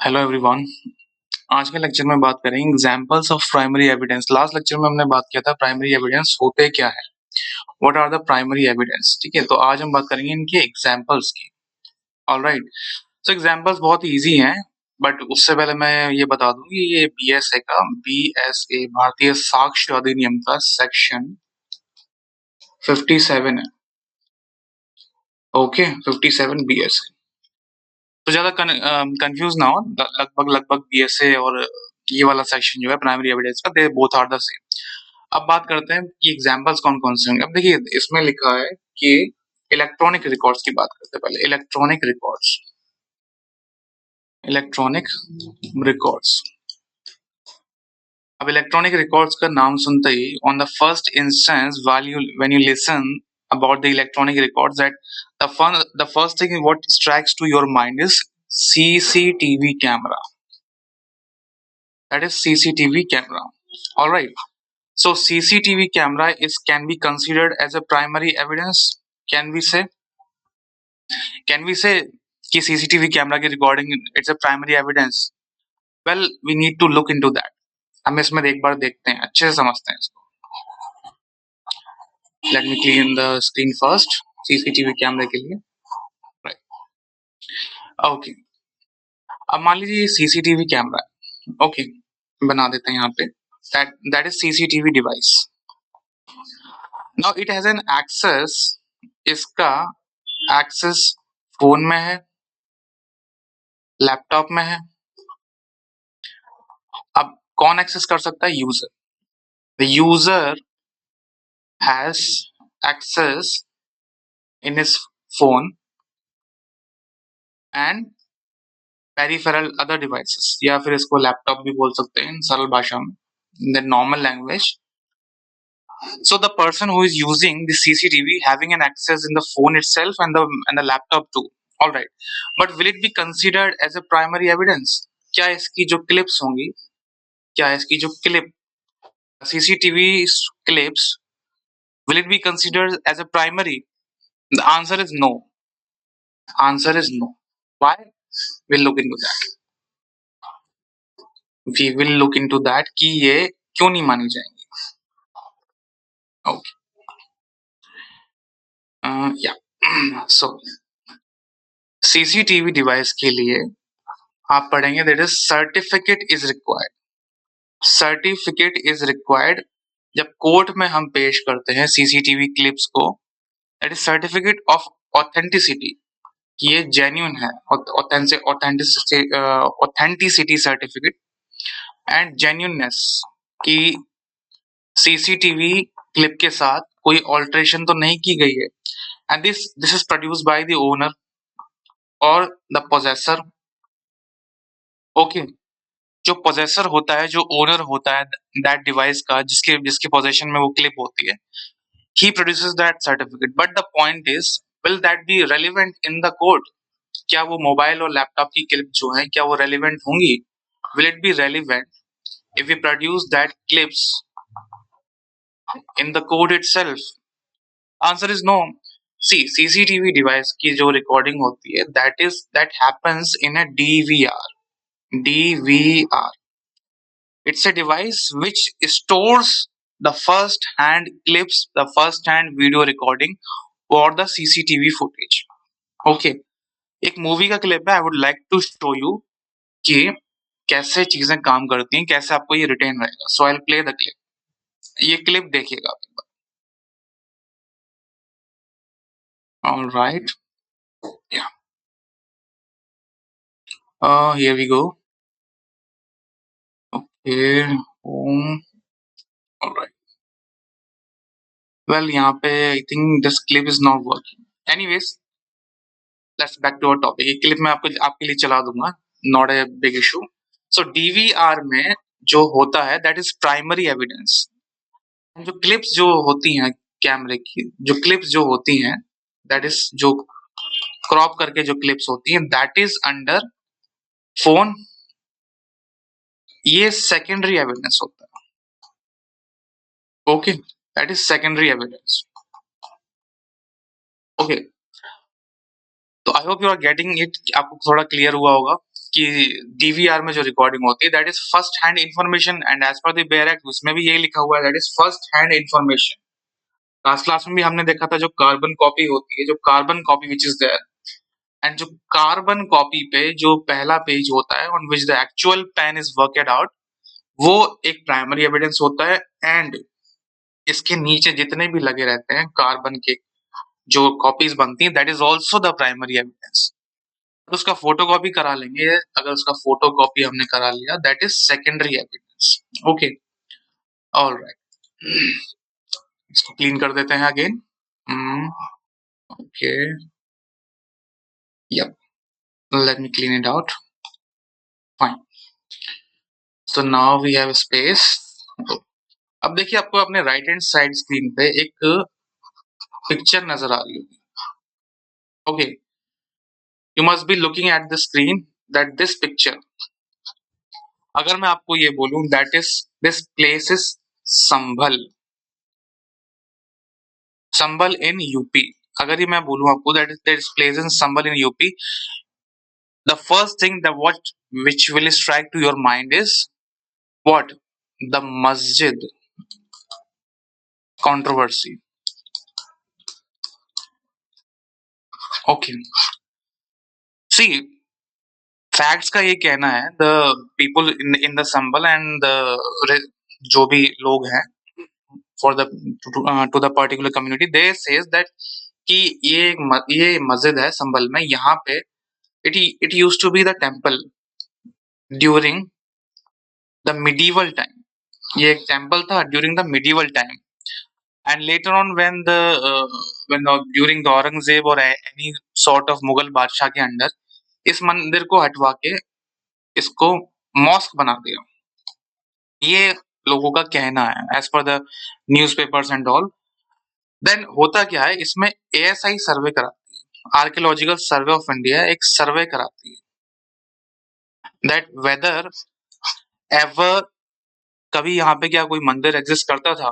Hello everyone. आज के lecture में बात करेंगे examples of primary evidence. Last lecture में हमने बात किया था प्राइमरी एविडेंस होते क्या है, what are the primary evidence. ठीक है, तो आज हम बात करेंगे इनके एग्जांपल्स की। ऑलराइट, सो एग्जांपल्स बहुत इजी हैं, बट उससे पहले मैं ये बता दूं कि ये बीएसए का बीएसए भारतीय साक्ष्य अधिनियम का सेक्शन 57 है। Okay, 57 BSA. तो ज्यादा कंफ्यूज ना हो, लगभग लगभग बीएसए और ये वाला सेक्शन जो है प्राइमरी एविडेंस का, they both are the same. अब बात करते हैं कि एग्जांपल्स कौन कौन से होंगे। अब देखिए इसमें लिखा है कि इलेक्ट्रॉनिक रिकॉर्ड्स की बात करते हैं पहले। Electronic records. अब इलेक्ट्रॉनिक रिकॉर्ड्स का नाम सुनते ही on the first instance when you listen about the electronic records, that the first thing what strikes to your mind is CCTV camera. That is CCTV camera. All right. So CCTV camera can be considered as a primary evidence. Can we say? Can we say कि CCTV camera की recording it's a primary evidence? Well, we need to look into that. हम इसमें एक बार देखते हैं, अच्छे से समझते हैं इसको। Let me clean the screen first. CCTV कैमरे के लिए, right? Okay. अब मान लीजिए CCTV कैमरा है, okay, बना देते हैं यहाँ पे। That is CCTV device. Now it has an access. इसका access फोन में है, लैपटॉप में है। अब कौन एक्सेस कर सकता है? User. The user has access in his phone and peripheral other devices, या फिर इसको लैपटॉप भी बोल सकते हैं सरल भाषा में, in the normal language. So the person who is using the CCTV having an access in the phone itself and the laptop too. All right, but will it be considered as a primary evidence? क्या इसकी जो clips होंगी, क्या इसकी जो clip CCTV clips, will it be considered as a primary? The answer is no. Answer is no. Why? We'll look into that. We will look into that कि ये क्यों नहीं मानी जाएंगी. Okay. Yeah. So CCTV device के लिए आप पढ़ेंगे that is certificate is required. Certificate is required. जब कोर्ट में हम पेश करते हैं CCTV क्लिप्स को, that is certificate of authenticity, कि ये जेन्युइन है, ऑथेंटिसिटी सर्टिफिकेट एंड जेन्युइननेस, कि CCTV क्लिप के साथ कोई ऑल्ट्रेशन तो नहीं की गई है, and this is produced by the owner और द पोजेसर। ओके, जो पोजेसर होता है, जो ओनर होता है दैट डिवाइस का, जिसके जिसके पोजेशन में वो क्लिप होती है, he produces that certificate. But the point is, will that be relevant in the court? क्या वो मोबाइल और लैपटॉप की क्लिप जो है, क्या वो रेलिवेंट होंगी? Will it be relevant if we produce that clips in the code itself? Answer is no. See, CCTV device की जो recording होती है, that happens in a DVR. DVR. It's a device which stores the first-hand clips, the first-hand video recording or the CCTV footage. Okay. एक movie का clip है, I would like to show you कि कैसे चीजें काम करती हैं, कैसे आपको ये रिटेन रहेगा। So I will play the clip. ये क्लिप देखिएगा आप एक बार। Alright, yeah here we go. Okay, home. Alright, well यहाँ पे I think this clip is not working. Anyways, let's back to our topic. ये क्लिप मैं आपके लिए चला दूंगा, not a big issue. So DVR में जो होता है दैट इज प्राइमरी एविडेंस। जो क्लिप्स जो होती हैं कैमरे की, जो क्लिप्स जो होती हैं, दैट इज जो क्रॉप करके जो क्लिप्स होती हैं, दैट इज अंडर फोन। ये सेकेंडरी एविडेंस होता है। Okay, that is secondary evidence. Okay, तो I hope you are getting it, आपको थोड़ा क्लियर हुआ होगा। कि डीवीआर में जो रिकॉर्डिंग होती है that is first hand information, and as per the bare act उसमें भी यही लिखा हुआ है that is first hand information. Last class में भी हमने देखा था जो कार्बन कॉपी होती है, जो carbon copy which is there, and जो कार्बन कॉपी पे जो पहला पेज होता है on which the actual pen is worked out, वो एक प्राइमरी एविडेंस होता है। एंड इसके नीचे जितने भी लगे रहते हैं कार्बन के जो कॉपीज बनती हैं that is also the primary evidence. तो उसका फोटो कॉपी करा लेंगे, अगर उसका फोटो कॉपी हमने करा लिया that is secondary evidence. Okay, alright, इसको क्लीन कर देते हैं again. Okay, yep, let me clean it out. Fine, so now we have space. अब देखिए आपको अपने राइट हैंड साइड स्क्रीन पे एक पिक्चर नजर आ रही होगी। Okay, you must be looking at the screen that this picture, अगर मैं आपको ये बोलूं that is this place is Sambhal, Sambhal in UP, अगर ये मैं बोलूं आपको that this place in Sambhal in UP, the first thing that what which will strike to your mind is what? The masjid controversy. Okay, see, facts का ये कहना है the people in the Sambhal and the जो भी लोग हैं for the to the particular community they says that कि ये मस्जिद है संबल में, यहाँ पे it used to be the temple during the medieval time, ये एक टेम्पल था during the medieval time, and later on when during the Aurangzeb और any sort of मुगल बादशाह के अंडर इस मंदिर को हटवा के इसको मॉस्क बना दिया, ये लोगों का कहना है as per the newspapers and all. Then होता क्या है इसमें, एएसआई सर्वे कराती है, आर्कियोलॉजिकल सर्वे ऑफ इंडिया एक सर्वे कराती है दैट वेदर एवर कभी यहाँ पे क्या कोई मंदिर एग्जिस्ट करता था,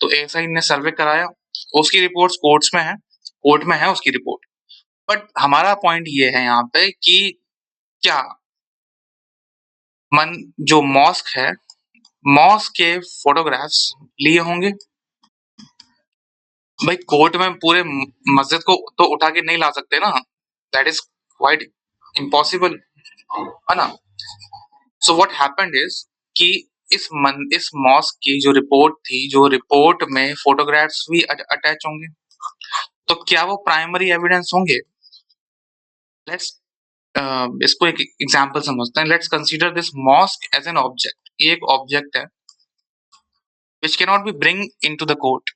तो एएसआई ने सर्वे कराया, उसकी रिपोर्ट्स कोर्ट्स में है, कोर्ट में है उसकी रिपोर्ट। बट हमारा पॉइंट ये है यहाँ पे कि क्या जो मॉस्क है, मॉस्क के फोटोग्राफ्स लिए होंगे? भाई कोर्ट में पूरे मस्जिद को तो उठा के नहीं ला सकते ना, दैट इज क्वाइट इम्पॉसिबल, है ना। सो व्हाट हैपेंड इज कि इस मॉस्क की जो रिपोर्ट थी, जो रिपोर्ट में फोटोग्राफ्स भी अटैच होंगे, तो क्या वो प्राइमरी एविडेंस होंगे? लेट्स इसको एक एग्जांपल समझते हैं। Let's consider this mosque as an object, ये एक ऑब्जेक्ट है which can not be bring into the court,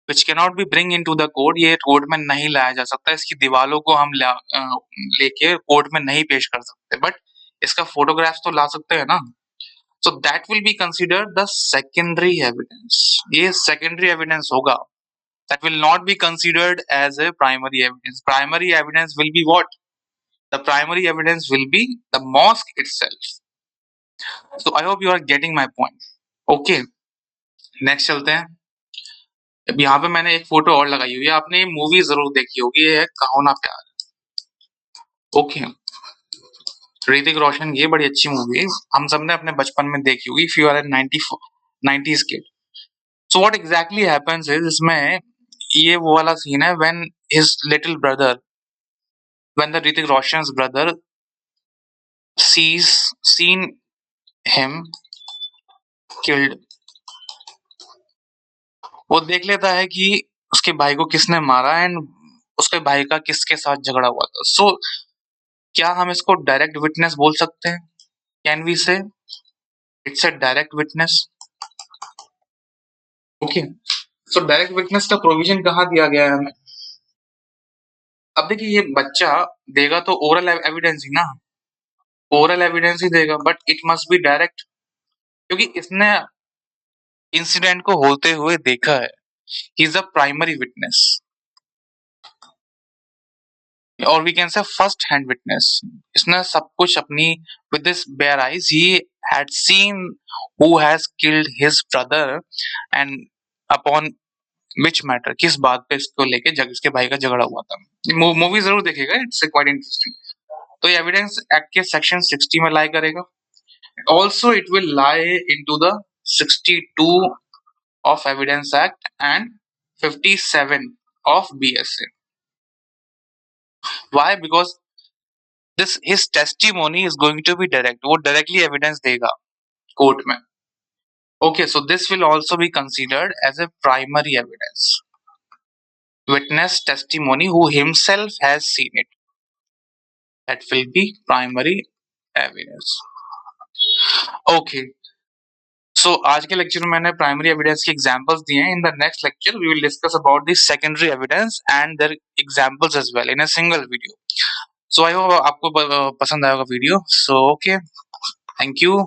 which can not be bring into the court, ये कोर्ट में नहीं लाया जा सकता, इसकी दीवालों को हम लेके कोर्ट में नहीं पेश कर सकते, बट इसका फोटोग्राफ्स तो ला सकते हैं ना। So that will be considered the secondary evidence, ये सेकेंडरी एविडेंस होगा, that will not be considered as a primary evidence. Primary evidence will be what? The primary evidence will be the mosque itself. So I hope you are getting my point. Okay, next चलते हैं। अब यहाँ पे मैंने एक photo और लगाई हुई है, आपने ये मूवी जरूर देखी होगी, ये है कहो ना प्यार। ओके, ऋतिक रोशन, ये बड़ी अच्छी मूवी है, हम सबने अपने बचपन में देखी होगी if you are 90s kid. So what exactly happens is, इसमें ये वो वाला सीन है when his little brother, when the Hrithik Roshan's brother seen him killed, वो देख लेता है कि उसके भाई को किसने मारा एंड उसके भाई का किसके साथ झगड़ा हुआ था। सो क्या हम इसको डायरेक्ट विटनेस बोल सकते हैं? कैन वी से it's a direct witness? Okay, so direct witness का प्रोविजन कहाँ दिया गया है हमें? अब देखिए ये बच्चा देगा तो ओरल एविडेंस ही ना, ओरल एविडेंस ही देगा, but it must be direct, क्योंकि इसने इंसिडेंट को होते हुए देखा है, he is a primary witness, और we can say first hand witness, इसने सब कुछ अपनी with this bare eyes he had seen who has killed his brother and upon which matter, किस बात पे इसको लेके इसके भाई का झगड़ा हुआ था। मूवी जरूर देखेगा, इट्स क्वाइट इंटरेस्टिंग। तो ये एविडेंस एक्ट के सेक्शन 60 में लाई करेगा. Also it will lie into the 62 of Evidence Act and 57 of BSA. Why? Because this his testimony is going to be direct. वो directly evidence देगा court में. Okay, so this will also be considered as a primary evidence. Witness testimony who himself has seen it. That will be primary evidence. Okay. So आज के lecture में मैंने primary evidence के examples दिए हैं. In the next lecture we will discuss about the secondary evidence and their examples as well in a single video. So I hope आपको पसंद आएगा video. So okay, thank you.